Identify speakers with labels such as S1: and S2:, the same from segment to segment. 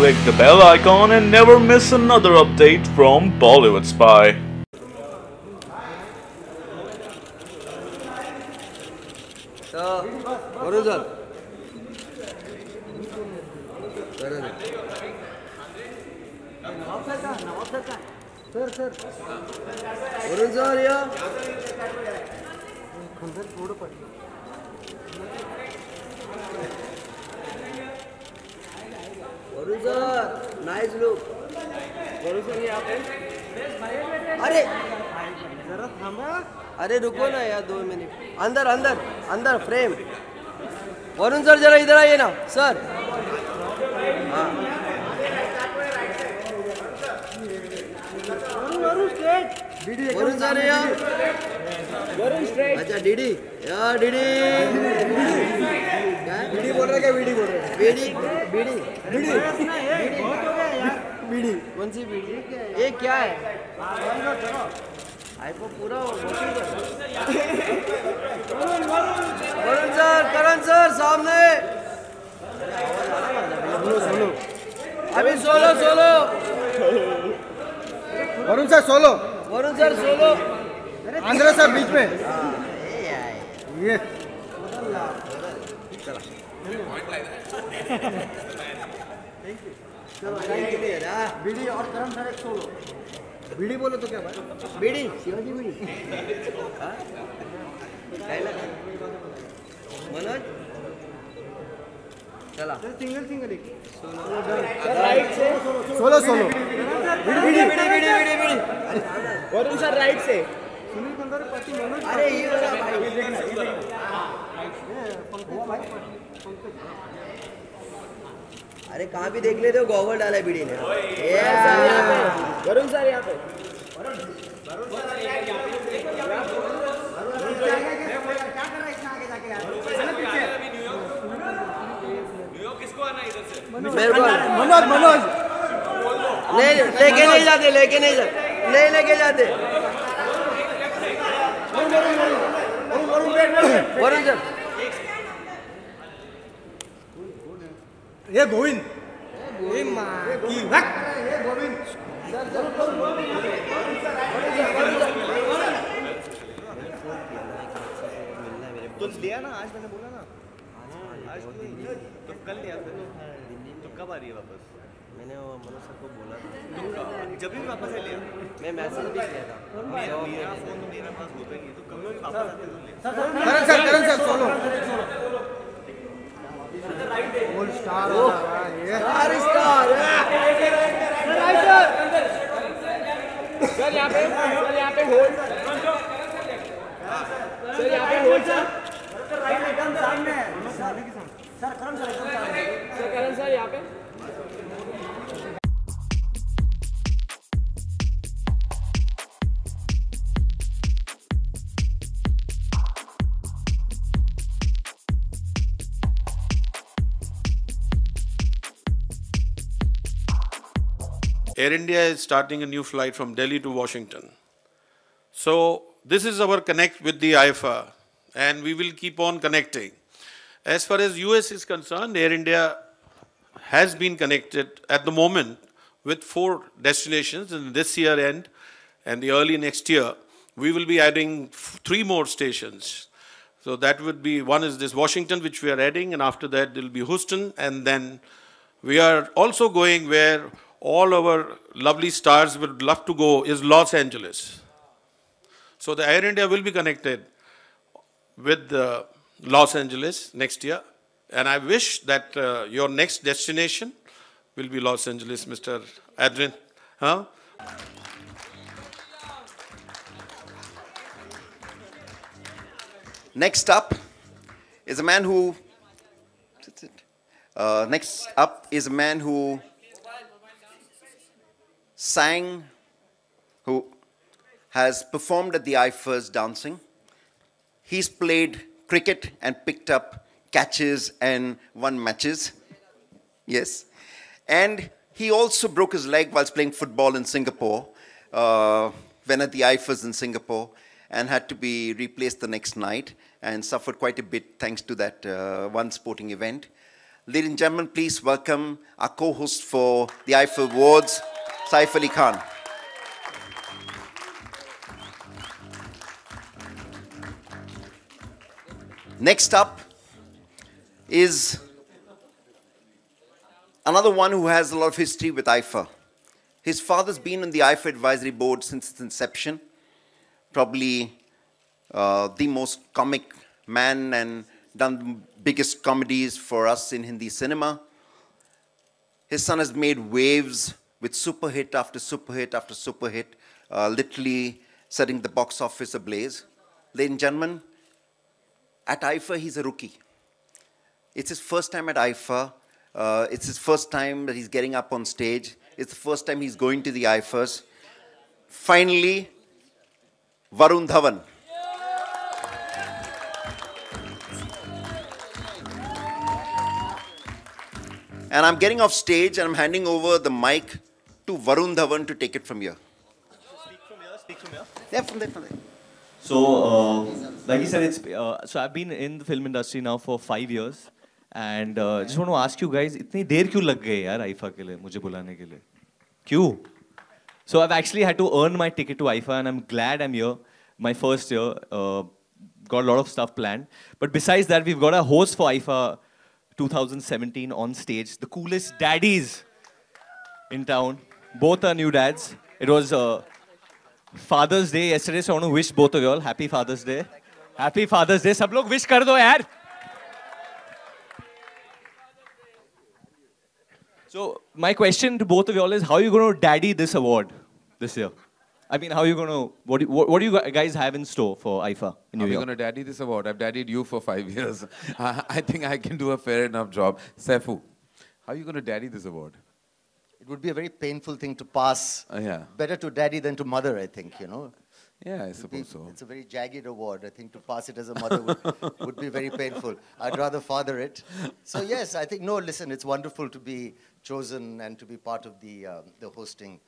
S1: click the bell icon and never miss another update from Bollywood Spy.
S2: Nice look. अरे जरा थांबा। अरे रुको ना यार 2 मिनट। अंदर अंदर अंदर फ्रेम। वरुण सर जरा इधर आइए ना सर। हाँ वरुण सर यहाँ। अच्छा डीडी यार डीडी बीडी बोल रहे क्या बीडी बोल रहे बीडी बीडी बीडी बहुत हो गया यार बीडी कौन सी बीडी ये क्या है आईफोन पूरा वरुण सर करण सर सामने सोलो अभी solo solo
S3: Varun sir solo Andhra sir बीच में ये बीडी और करण सर एक सोलो बीडी बोलो तो क्या भाई
S2: बीडी शिवाजी बीडी मनोज चला
S3: सिंगल सिंगल एक
S2: राइट से
S3: सोलो सोलो
S2: बीडी बीडी बीडी बीडी बीडी
S3: वरुण सर राइट से सुनील कुंदर पति मनोज
S2: अरे ये वाला भाई अरे कहाँ भी देख लेते हो गॉगल डाला है बीडी ने
S3: वरुण सर यहाँ पे मनोज मनोज
S2: नहीं लेके नहीं जाते नहीं लेके जाते वरुण सर
S3: ये गोविंद तो लिया ना आज मैंने बोला ना आज तो कल लिया तो कब आ रही है वापस
S2: मैंने मनोज सर को बोला था
S3: जब भी वापस है लिया
S2: मैं मैसेज भी किया था
S3: मेरा फोन तो मेरे पास होता ही है तो कब वापस आते तो Karan sir solo gold star
S2: star
S3: sir यहाँ पे होल्ड सर यहाँ पे होल्ड सर एकदम सामने सर करण सर यहाँ पे
S4: Air India is starting a new flight from Delhi to Washington. So this is our connect with the IFA, and we will keep on connecting. As far as US is concerned, Air India has been connected at the moment with 4 destinations in this year end and the early next year. We will be adding 3 more stations. So that would be, one is this Washington, which we are adding, and after that there will be Houston, and then we are also going where all our lovely stars would love to go is Los Angeles. So the Air India will be connected with Los Angeles next year. And I wish that your next destination will be Los Angeles, Mr. Adrian. Huh?
S5: Next up is a man who sang, who has performed at the IFA's dancing. He's played cricket and picked up catches and won matches. Yes. And he also broke his leg whilst playing football in Singapore, when at the IFA's in Singapore, and had to be replaced the next night and suffered quite a bit thanks to that one sporting event. Ladies and gentlemen, please welcome our co-host for the IFA Awards, Saif Ali Khan. Next up is another one who has a lot of history with IFA. His father's been on the IFA advisory board since its inception, probably the most comic man and done the biggest comedies for us in Hindi cinema. His son has made waves with super hit after super hit after super hit, literally setting the box office ablaze. Ladies and gentlemen, at IFA, he's a rookie. It's his first time at IFA. It's his first time that he's getting up on stage. It's the first time he's going to the IFAs. Finally, Varun Dhawan. And I'm getting off stage and I'm handing over the mic to Varun Dhawan to take it from here.
S6: Speak from here.
S5: Yeah, from there, from there.
S6: So, like he said, so I've been in the film industry now for 5 years, and just want to ask you guys, इतनी देर क्यों लग गई यार IFA के लिए, मुझे बुलाने के लिए? क्यों? So I've actually had to earn my ticket to IFA, and I'm glad I'm here. My first year, got a lot of stuff planned. But besides that, we've got a host for IFA 2017 on stage, the coolest daddies in town. Both are new dads. It was Father's Day yesterday, so I want to wish both of you all Happy Father's Day. Happy Father's Day. सब लोग wish कर दो यार. So my question to both of you all is, how are you going to daddy this award this year? I mean, how are you going to, what do you guys have in store for IFA in New
S7: Are we
S6: York?
S7: going to daddy this award? I've daddied you for 5 years. I think I can do a fair enough job. Saifu, how are you going to daddy this award?
S3: It would be a very painful thing to pass.
S7: Yeah.
S3: Better to daddy than to mother, I think, you know.
S7: Yeah, I suppose so.
S3: It's a very jagged award. I think to pass it as a mother would be very painful. I'd rather father it. So yes, I think, no, listen, it's wonderful to be chosen and to be part of the hosting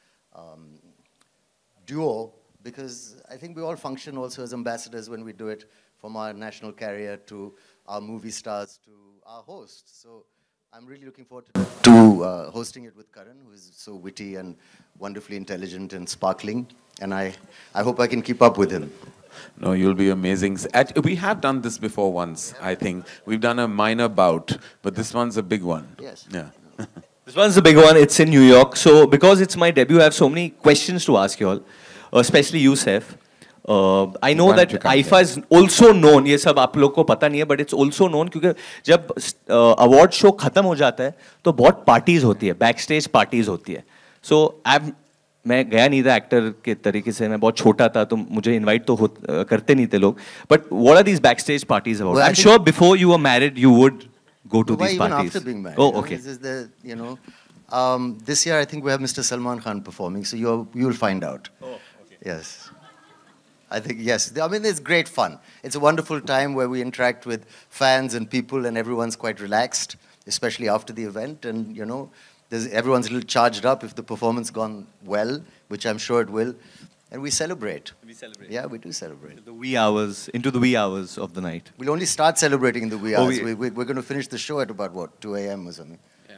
S3: duo, because I think we all function also as ambassadors when we do it, from our national carrier to our movie stars to our hosts. So I'm really looking forward to hosting it with Karan, who is so witty and wonderfully intelligent and sparkling. And I hope I can keep up with him.
S7: No, you'll be amazing. We have done this before once, I think. We've done a minor bout, but this one's a big one.
S3: Yes.
S7: Yeah.
S6: This one's the big one. It's in New York. So because it's my debut, I have so many questions to ask you all, especially you, Saif. I know that IFA is also known, ये सब आप लोग को पता नहीं है, but it's also known क्योंकि जब award show खत्म हो जाता है तो बहुत parties होती है, backstage parties होती है. So मैं गया नहीं था एक्टर के तरीके से, मैं बहुत छोटा था तो मुझे इनवाइट तो करते नहीं थे लोग. But what are these backstage parties about? I'm sure before you were married you would go to these parties.
S3: Even after being married.
S6: Oh, okay.
S3: This is the, you know, this year I think we have Mr. Salman Khan performing, so you'll find out.
S6: Oh, okay.
S3: Yes. I think, yes. I mean, it's great fun. It's a wonderful time where we interact with fans and people, and everyone's quite relaxed, especially after the event. And, you know, everyone's a little charged up if the performance gone well, which I'm sure it will. And we celebrate.
S6: We celebrate.
S3: Yeah, we do celebrate.
S6: The wee hours, into the wee hours of the night.
S3: We'll only start celebrating in the wee hours. We're going to finish the show at about, what, 2 a.m. or something.
S7: Yeah.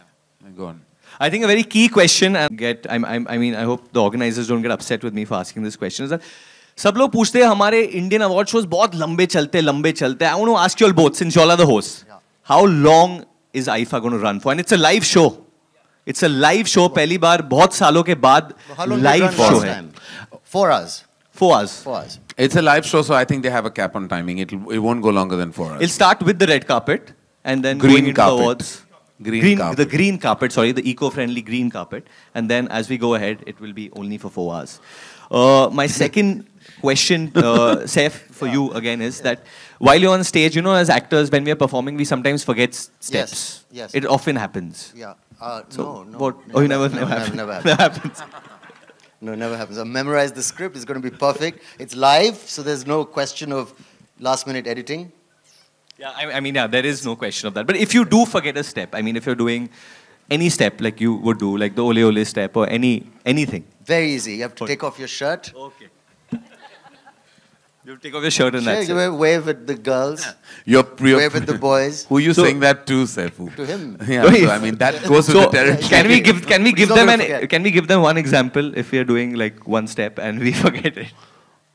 S7: Go on.
S6: I think a very key question, and I mean, I hope the organizers don't get upset with me for asking this question, is that सब लोग पूछते हैं हमारे Indian award shows बहुत लंबे चलते. I want to ask you all both, since you all are the hosts, how long is IFA going to run for? And it's a live show. It's a live show. पहली बार बहुत सालों के बाद live show है.
S3: 4 hours.
S6: 4 hours.
S3: 4 hours.
S7: It's a live show, so I think they have a cap on timing. It won't go longer than 4 hours.
S6: It'll start with the red carpet and then
S7: Green
S6: going into
S7: carpet.
S6: the awards. The green carpet, sorry, the eco-friendly green carpet. And then as we go ahead, it will be only for 4 hours. My second question, Saif, for you again is that while you're on stage, you know, as actors, when we are performing, we sometimes forget steps.
S3: Yes.
S6: It often happens.
S3: Yeah.
S6: So
S3: no.
S6: What? Oh, never happens.
S3: Never happens.
S6: Never happens.
S3: No, never happens. I memorized the script. It's going to be perfect. It's live, so there's no question of last-minute editing.
S6: Yeah, I mean, yeah, there is no question of that. But if you do forget a step, I mean, if you're doing any step like you would do, like the ole ole step or anything.
S3: Very easy. You have to take off your shirt.
S6: Okay. You take off your shirt and that's
S3: Yeah,
S6: it.
S3: wave at the girls,
S7: You're
S3: wave at the boys.
S7: Who you
S6: So-
S7: saying that to, Saifu?
S3: To him.
S7: Yeah, so, I mean that goes with
S6: So
S7: the territory.
S6: can we give
S3: He's not
S6: them
S3: gonna forget.
S6: can we give them one example if we are doing like one step and we forget it?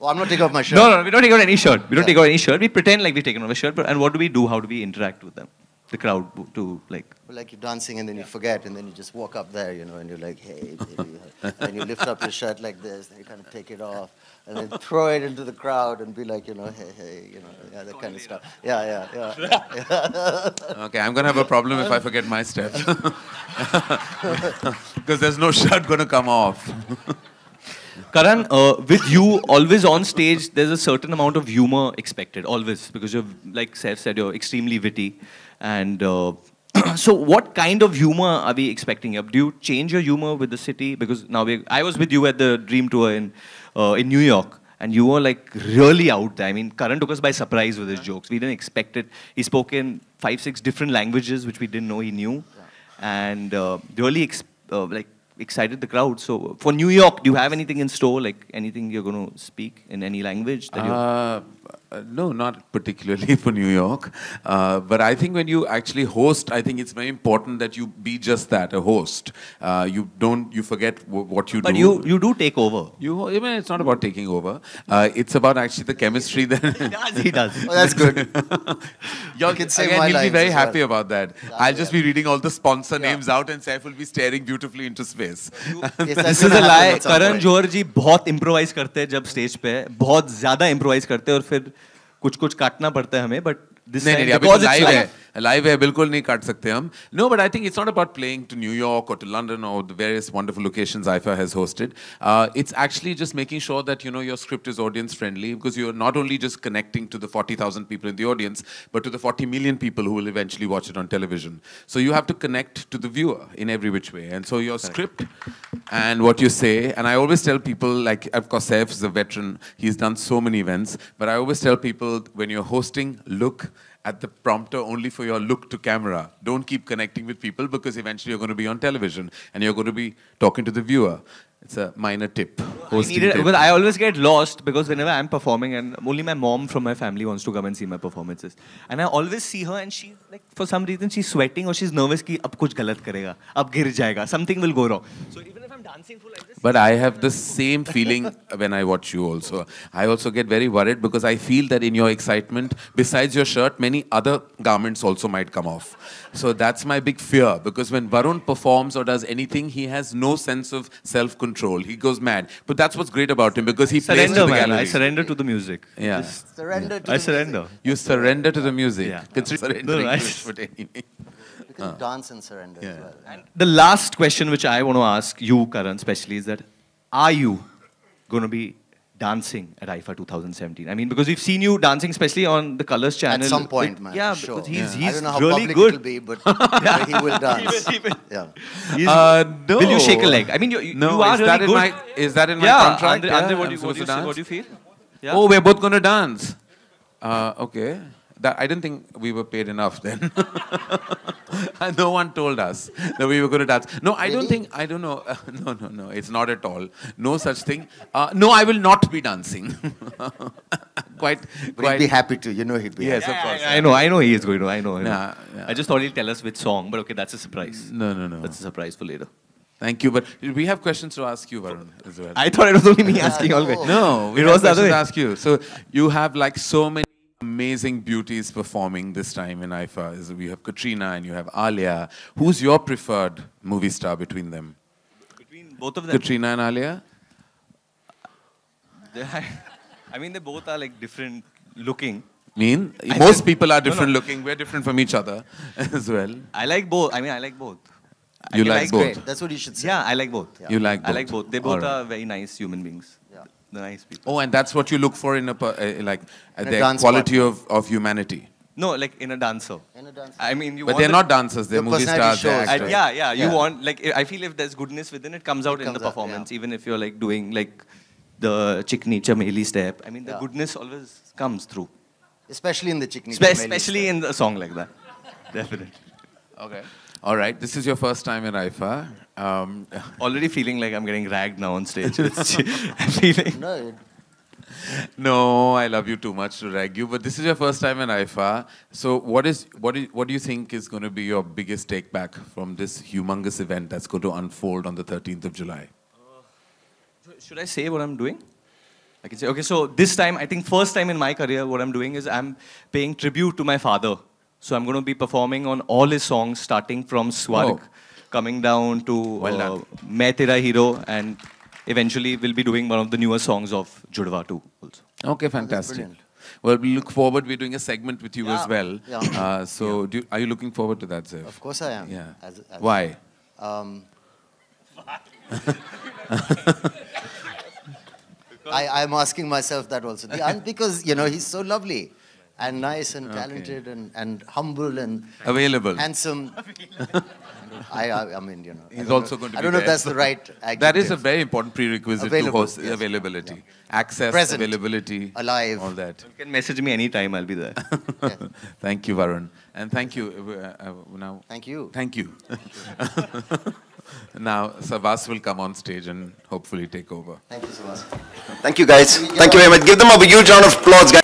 S3: Oh, I'm not taking off my shirt.
S6: No, we don't take out any shirt. We don't take out any shirt. We pretend like we've taken off a shirt. But and what do we do? How do we interact with them, the crowd, to like?
S3: Like you're dancing and then you forget and then you just walk up there, you know, and you're like, hey, baby. And you lift up your shirt like this, then you kind of take it off and then throw it into the crowd and be like, you know, hey, you know, yeah, that kind of stuff. Yeah.
S7: Okay, I'm gonna have a problem if I forget my steps. Because there's no shirt gonna come off.
S6: Karan, with you always on stage, there's a certain amount of humor expected, always, because you're, like Saif said, you're extremely witty. And so what kind of humor are we expecting? Do you change your humor with the city? Because now I was with you at the Dream Tour in New York, and you were like really out there. I mean, Karan took us by surprise with his jokes. We didn't expect it. He spoke in 5-6 different languages, which we didn't know he knew. And really excited the crowd. So for New York, do you have anything in store? Like anything you're going to speak in any language? That
S7: No, not particularly for New York. But I think when you actually host, I think it's very important that you be just that, a host. You forget what you do.
S6: But you do take over.
S7: I mean, it's not about taking over. It's about actually the chemistry that...
S6: He does.
S3: Oh, that's good.
S7: You
S3: can save
S7: again,
S3: my
S7: he'll be
S3: lines
S7: very
S3: as well.
S7: happy about that. I'll just be reading all the sponsor names out and Saif will be staring beautifully into space.
S3: Yes,
S6: This
S3: that's
S6: is
S3: gonna
S6: a
S3: happen
S6: lie.
S3: at some
S6: Karan
S3: point.
S6: Johar जी बहुत improvise करते हैं जब stage पे है, बहुत ज़्यादा improvise करते हैं और फिर कुछ काटना पड़ता है हमें, but this
S7: नहीं
S6: time
S7: नहीं अभी
S6: because
S7: तो
S6: it's
S7: live है live है बिल्कुल नहीं काट सकते हम. No, but I think it's not about playing to New York or to London or the various wonderful locations IFA has hosted. It's actually just making sure that your script is audience friendly, because you're not only just connecting to the 40,000 people in the audience, but to the 40 million people who will eventually watch it on television. So you have to connect to the viewer in every which way. And so your script and what you say, and I always tell people, like, of course Saif is a veteran, he's done so many events, but I always tell people when you're hosting, look at the prompter only for your look to camera. Don't keep connecting with people, because eventually you're going to be on television and you're going to be talking to the viewer. It's a minor tip. Hosting tip.
S6: because I always get lost because whenever I'm performing, and only my mom from my family wants to come and see my performances, and I always see her and she's like, for some reason she's sweating or she's nervous कि अब कुछ गलत करेगा, अब गिर जाएगा, something will go wrong. So even if I'm dancing full like this.
S7: But I have the same feeling when I watch you also. I also get very worried because I feel that in your excitement, besides your shirt, many other garments also might come off. So that's my big fear, because when Varun performs or does anything, he has no sense of self-control. He goes mad. But that's what's great about him, because he plays to
S6: Surrender,
S7: the
S6: man.
S7: gallery.
S6: I surrender to the music.
S7: Yeah.
S3: Surrender to
S6: I
S3: the
S6: surrender.
S3: music.
S7: You surrender to the music.
S6: Yeah.
S7: Consider surrendering
S6: No, I-
S7: to it, but anyway.
S3: You can dance and surrender as well.
S6: The last question which I want to ask you, Karan, especially, is that are you going to be dancing at IFA 2017? I mean, because we've seen you dancing, especially on the Colors channel.
S3: At some point, man.
S6: Yeah,
S3: for sure.
S6: because he's
S3: I don't know how
S6: really
S3: public
S6: good.
S3: it'll be, but he will dance. Yeah.
S7: No.
S6: Will you shake a leg? I mean, you
S7: No,
S6: are
S7: is
S6: really
S7: that in
S6: good.
S7: my
S6: yeah,
S7: contract?
S6: Andre,
S7: Yeah,
S6: what
S7: I'm
S6: do you
S7: supposed to
S6: say?
S7: dance?
S6: What do you feel? Yeah.
S7: Oh, we're both going to dance. Okay. I didn't think we were paid enough then. No one told us that we were going to dance. No, I don't think, I don't know. No, it's not at all. No such thing. No, I will not be dancing.
S3: But he'd be happy to. You know he'd be
S7: Yes,
S3: happy.
S7: of course.
S6: I know he is going to. I know.
S7: Yeah.
S6: I just thought he'll tell us which song, but okay, that's a surprise.
S7: No.
S6: That's a surprise for later.
S7: Thank you. But we have questions to ask you, Varun, as well.
S6: I thought it was only me asking always.
S7: No, we
S6: It
S7: have
S6: was the other
S7: questions
S6: way.
S7: to ask you. So you have like so many amazing beauties performing this time in IFA. We have Katrina and you have Alia. Who's your preferred movie star between them?
S6: Between both of them.
S7: Katrina and Alia?
S6: I mean, they both are like different looking.
S7: Most
S6: said-
S7: people are
S6: No, no.
S7: different looking. We're different from each other as well.
S6: I like both. I mean, I like both. I
S7: You
S6: can
S7: like both?
S3: Great. That's what you should say.
S6: Yeah, I like both.
S7: You like both?
S6: I like both. They both
S7: All right.
S6: are very nice human beings.
S3: Yeah.
S6: They're nice people.
S7: Oh, and that's what you look for in
S3: a
S7: their
S3: dance
S7: quality of humanity.
S6: No, like in a dancer.
S3: In a dancer.
S6: I mean, you
S7: But
S6: want
S7: they're
S6: the-
S7: not dancers, they're
S3: The
S7: movie
S3: personality
S7: stars, they're
S3: shows,
S7: actors.
S3: right?
S6: Yeah, you
S3: Yeah.
S6: want, like, I feel if there's goodness within it, comes out in
S3: comes
S6: the
S3: out,
S6: performance,
S3: yeah.
S6: even if you're like doing like the Chikni Chameli step. I mean, the
S3: Yeah.
S6: goodness always comes through.
S3: Especially in the Chikni.
S6: Especially in a song like that. Definitely.
S7: Okay. All right, this is your first time in IFA.
S6: Already feeling like I'm getting ragged now on stage. I'm feeling.
S3: No,
S7: No, I love you too much to rag you, but this is your first time in IFA. So what do you think is going to be your biggest take back from this humongous event that's going to unfold on the 13th of July?
S6: Should I say what I'm doing? I can say, okay, so this time, I think first time in my career, what I'm doing is I'm paying tribute to my father. So I'm going to be performing on all his songs, starting from Swarg, coming down to Main Tera Hero, and eventually we'll be doing one of the newer songs of Judwa too also.
S7: Okay, fantastic. Well, we look forward. We're doing a segment with you as well.
S3: Yeah.
S7: So are you looking forward to that, Zev?
S3: Of course I am.
S7: Yeah.
S3: As
S7: Why?
S3: I'm asking myself that also. Because, you know, he's so lovely and nice and talented and humble and
S7: available,
S3: handsome. I mean, you know.
S7: He's also going to be
S3: I don't know if
S7: there.
S3: that's the right adjective.
S7: That is a very important prerequisite to host
S3: yes.
S7: availability. Access,
S3: Present,
S7: availability,
S3: alive.
S7: all that.
S6: You can message me anytime, I'll be there.
S3: Yeah.
S7: Thank you, Varun. And thank you. Now,
S3: Thank you.
S7: Thank you. Now, Savas will come on stage and hopefully take over.
S3: Thank you, Savas.
S5: Thank you, guys. Thank you very much. Give them a huge round of applause, guys.